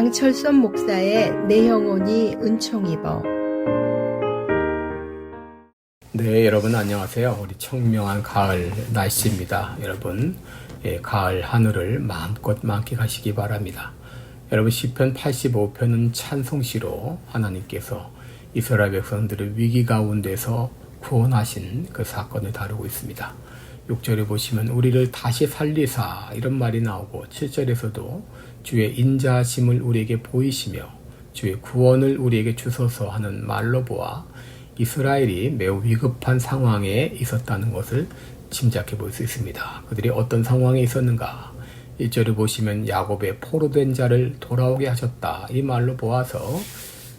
양철선 목사의 내 영혼이 은총입어. 네, 여러분 안녕하세요. 우리 청명한 가을 날씨입니다. 여러분, 가을 하늘을 마음껏 만끽하시기 바랍니다. 여러분, 시편 85편은 찬송시로 하나님께서 이스라엘 백성들을 위기 가운데서 구원하신 그 사건을 다루고 있습니다. 6절에 보시면 우리를 다시 살리사 이런 말이 나오고, 7절에서도 주의 인자하심을 우리에게 보이시며 주의 구원을 우리에게 주소서 하는 말로 보아 이스라엘이 매우 위급한 상황에 있었다는 것을 짐작해 볼 수 있습니다. 그들이 어떤 상황에 있었는가? 1절을 보시면 야곱의 포로된 자를 돌아오게 하셨다. 이 말로 보아서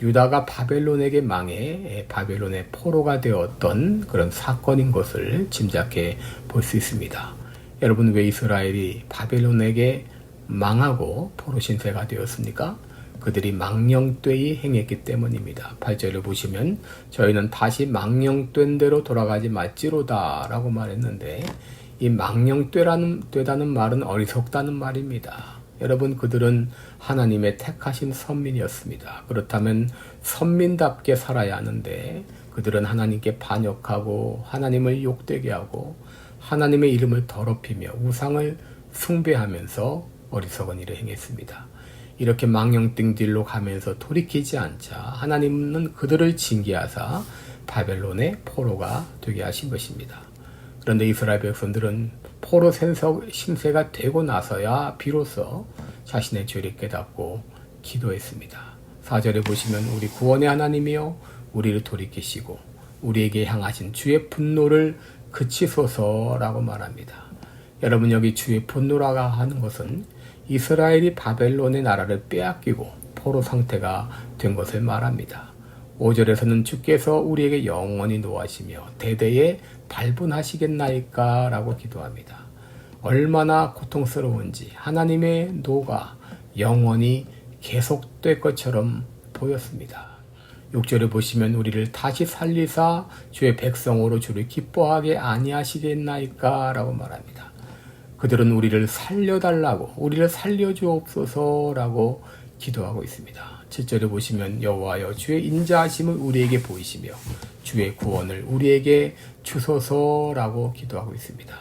유다가 바벨론에게 망해 바벨론의 포로가 되었던 그런 사건인 것을 짐작해 볼 수 있습니다. 여러분, 왜 이스라엘이 바벨론에게 망하고 포로 신세가 되었습니까? 그들이 망령되이 행했기 때문입니다. 8절을 보시면 저희는 다시 망령된 대로 돌아가지 말지로다 라고 말했는데, 이 망령되다는 말은 어리석다는 말입니다. 여러분, 그들은 하나님의 택하신 선민이었습니다. 그렇다면 선민답게 살아야 하는데 그들은 하나님께 반역하고 하나님을 욕되게 하고 하나님의 이름을 더럽히며 우상을 숭배하면서 어리석은 일을 행했습니다. 이렇게 망령된 길로 가면서 돌이키지 않자 하나님은 그들을 징계하사 바벨론의 포로가 되게 하신 것입니다. 그런데 이스라엘 백성들은 포로 신세가 되고 나서야 비로소 자신의 죄를 깨닫고 기도했습니다. 4절에 보시면 우리 구원의 하나님이여 우리를 돌이키시고 우리에게 향하신 주의 분노를 그치소서라고 말합니다. 여러분, 여기 주의 분노라고 하는 것은 이스라엘이 바벨론의 나라를 빼앗기고 포로 상태가 된 것을 말합니다. 5절에서는 주께서 우리에게 영원히 노하시며 대대에 발분하시겠나이까 라고 기도합니다. 얼마나 고통스러운지 하나님의 노가 영원히 계속될 것처럼 보였습니다. 6절에 보시면 우리를 다시 살리사 주의 백성으로 주를 기뻐하게 아니하시겠나이까 라고 말합니다. 그들은 우리를 살려달라고, 우리를 살려주옵소서라고 기도하고 있습니다. 7절에 보시면 여호와여 주의 인자하심을 우리에게 보이시며 주의 구원을 우리에게 주소서라고 기도하고 있습니다.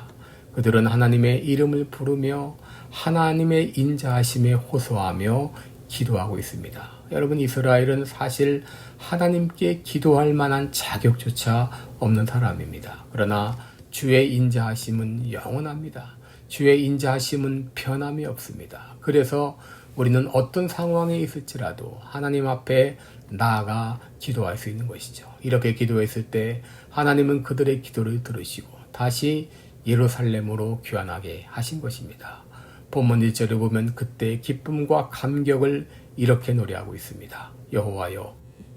그들은 하나님의 이름을 부르며 하나님의 인자하심에 호소하며 기도하고 있습니다. 여러분, 이스라엘은 사실 하나님께 기도할 만한 자격조차 없는 사람입니다. 그러나 주의 인자하심은 영원합니다. 주의 인자하심은 변함이 없습니다. 그래서 우리는 어떤 상황에 있을지라도 하나님 앞에 나아가 기도할 수 있는 것이죠. 이렇게 기도했을 때 하나님은 그들의 기도를 들으시고 다시 예루살렘으로 귀환하게 하신 것입니다. 본문 1절을 보면 그때 기쁨과 감격을 이렇게 노래하고 있습니다. 여호와여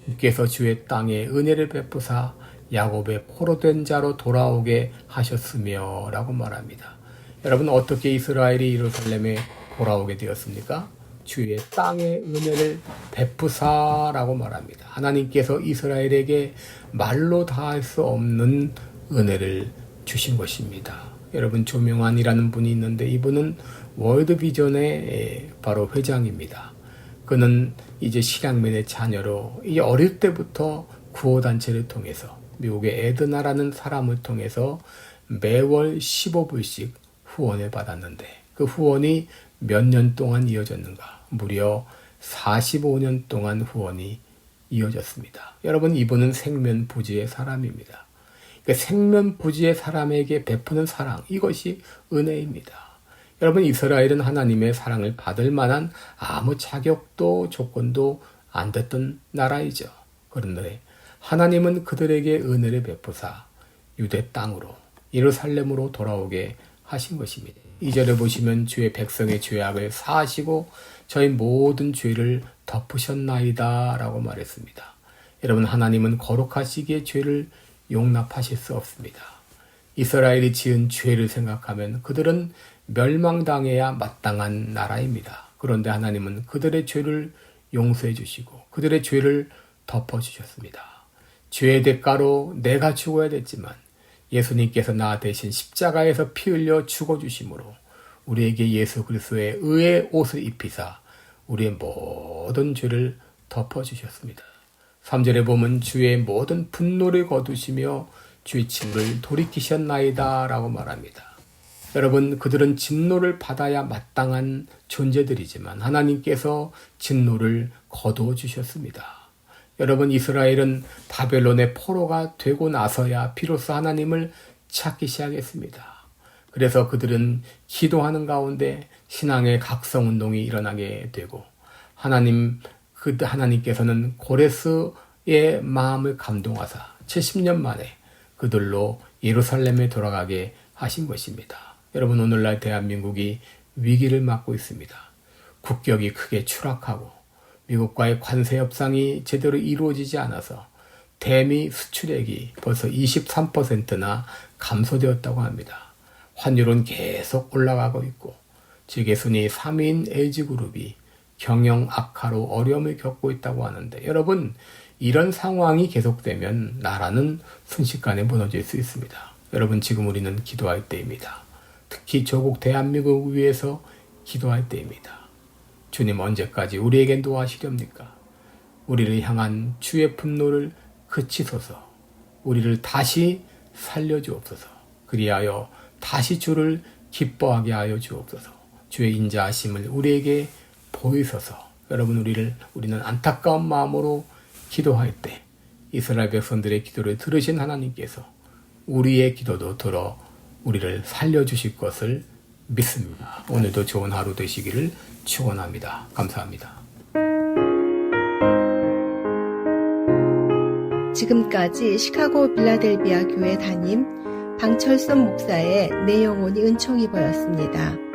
주께서 주의 땅에 은혜를 베푸사 야곱의 포로된 자로 돌아오게 하셨으며 라고 말합니다. 여러분, 어떻게 이스라엘이 예루살렘에 돌아오게 되었습니까? 주의 땅의 은혜를 베푸사라고 말합니다. 하나님께서 이스라엘에게 말로 다할 수 없는 은혜를 주신 것입니다. 여러분, 조명환이라는 분이 있는데 이분은 월드비전의 바로 회장입니다. 그는 이제 실향민의 자녀로 이제 어릴 때부터 구호단체를 통해서 미국의 에드나라는 사람을 통해서 매월 15불씩 후원을 받았는데 그 후원이 몇 년 동안 이어졌는가? 무려 45년 동안 후원이 이어졌습니다. 여러분, 이분은 생면부지의 사람입니다. 그러니까 생면부지의 사람에게 베푸는 사랑, 이것이 은혜입니다. 여러분, 이스라엘은 하나님의 사랑을 받을 만한 아무 자격도 조건도 안 됐던 나라이죠. 그런데 하나님은 그들에게 은혜를 베푸사 유대 땅으로 예루살렘으로 돌아오게 하신 것입니다. 2절에 보시면 주의 백성의 죄악을 사하시고 저희 모든 죄를 덮으셨나이다 라고 말했습니다. 여러분, 하나님은 거룩하시기에 죄를 용납하실 수 없습니다. 이스라엘이 지은 죄를 생각하면 그들은 멸망당해야 마땅한 나라입니다. 그런데 하나님은 그들의 죄를 용서해 주시고 그들의 죄를 덮어주셨습니다. 죄의 대가로 내가 죽어야 됐지만 예수님께서 나 대신 십자가에서 피 흘려 죽어주심으로 우리에게 예수 그리스도의 의의 옷을 입히사 우리의 모든 죄를 덮어주셨습니다. 3절에 보면 주의 모든 분노를 거두시며 주의 진노를 돌이키셨나이다 라고 말합니다. 여러분, 그들은 진노를 받아야 마땅한 존재들이지만 하나님께서 진노를 거두어 주셨습니다. 여러분, 이스라엘은 바벨론의 포로가 되고 나서야 비로소 하나님을 찾기 시작했습니다. 그래서 그들은 기도하는 가운데 신앙의 각성운동이 일어나게 되고 하나님께서는 고레스의 마음을 감동하사 70년 만에 그들로 예루살렘에 돌아가게 하신 것입니다. 여러분, 오늘날 대한민국이 위기를 맞고 있습니다. 국격이 크게 추락하고 미국과의 관세 협상이 제대로 이루어지지 않아서 대미 수출액이 벌써 23%나 감소되었다고 합니다. 환율은 계속 올라가고 있고 지계순위 3위인 LG그룹이 경영 악화로 어려움을 겪고 있다고 하는데, 여러분, 이런 상황이 계속되면 나라는 순식간에 무너질 수 있습니다. 여러분, 지금 우리는 기도할 때입니다. 특히 조국 대한민국을 위해서 기도할 때입니다. 주님, 언제까지 우리에게 노하시렵니까? 우리를 향한 주의 분노를 그치소서. 우리를 다시 살려주옵소서. 그리하여 다시 주를 기뻐하게 하여 주옵소서. 주의 인자하심을 우리에게 보이소서. 여러분, 우리는 안타까운 마음으로 기도할 때 이스라엘 백성들의 기도를 들으신 하나님께서 우리의 기도도 들어 우리를 살려주실 것을 믿습니다. 오늘도 좋은 하루 되시기를 축원합니다. 감사합니다. 지금까지 시카고 빌라델비아 교회 담임 방철선 목사의 내 영혼이 은총이 보였습니다.